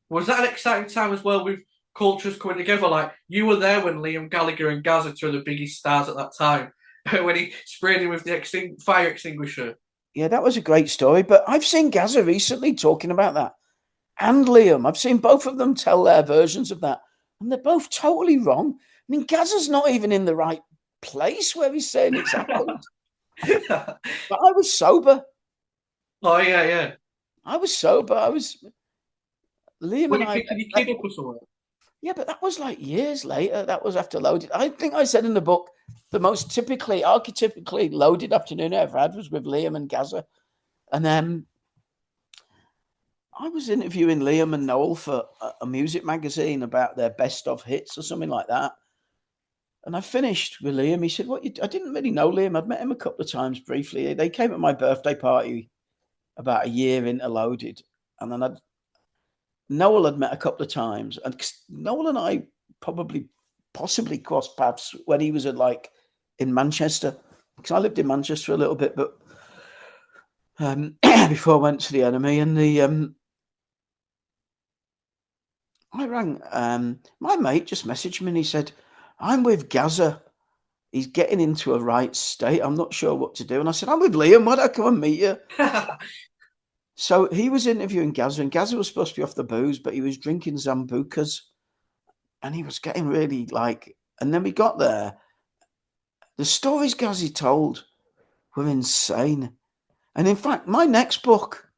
Was that an exciting time as well with cultures coming together? Like you were there when Liam Gallagher and Gazza, two of the biggest stars at that time, when he sprayed him with the fire extinguisher. Yeah, that was a great story. But I've seen Gazza recently talking about that, and Liam. I've seen both of them tell their versions of that, and they're both totally wrong. I mean, Gazza's not even in the right place where he's saying it's happened. But I was sober. Oh yeah, yeah. I was sober. I was Liam Were and you I. picking your kid up or something? Yeah, but that was like years later. That was after loaded. I think I said in the book the most typically, archetypically loaded afternoon I ever had was with Liam and Gazza. And then I was interviewing Liam and Noel for a music magazine about their best of hits or something like that. And I finished with Liam. He said, "What? I didn't really know Liam. I'd met him a couple of times briefly. They came at my birthday party about a year into Loaded, and then Noel had met a couple of times, and Noel and I probably, possibly crossed paths when he was in Manchester, because I lived in Manchester a little bit, but before I went to the enemy, and I rang. My mate just messaged me and he said, "I'm with Gazza. He's getting into a right state. I'm not sure what to do." And I said, "I'm with Liam. Why don't I come and meet you?" So he was interviewing Gazza, and Gazza was supposed to be off the booze, but he was drinking Zambucas, and he was getting really like. And then we got there. The stories Gazzy told were insane. And in fact, my next book,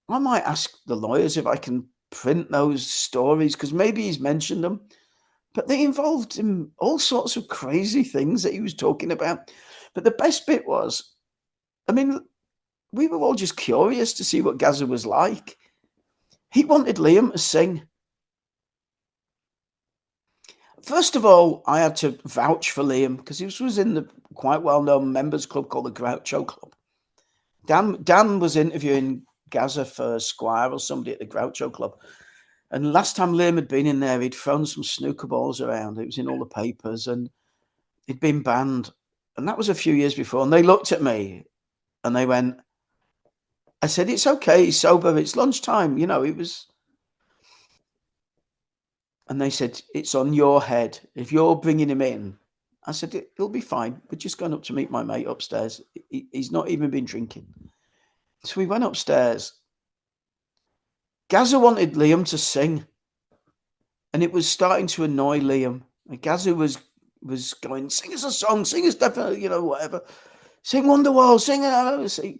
I might ask the lawyers if I can print those stories because maybe he's mentioned them. But they involved him all sorts of crazy things that he was talking about. But the best bit was, I mean, we were all just curious to see what Gazza was like. He wanted Liam to sing. First of all, I had to vouch for Liam because he was in the quite well-known members club called the Groucho Club. Dan was interviewing Gazza for Squire or somebody at the Groucho Club. And last time Liam had been in there, he'd thrown some snooker balls around. It was in all the papers and he'd been banned. And that was a few years before. And they looked at me and they went, I said, "It's okay, he's sober, it's lunchtime." It was. And they said, "It's on your head. If you're bringing him in." I said, "It'll be fine. We're just going up to meet my mate upstairs. He's not even been drinking." So we went upstairs. Gazza wanted Liam to sing, and it was starting to annoy Liam. And Gazza was going, "Sing us a song, sing us definitely, whatever. Sing Wonderwall, sing it."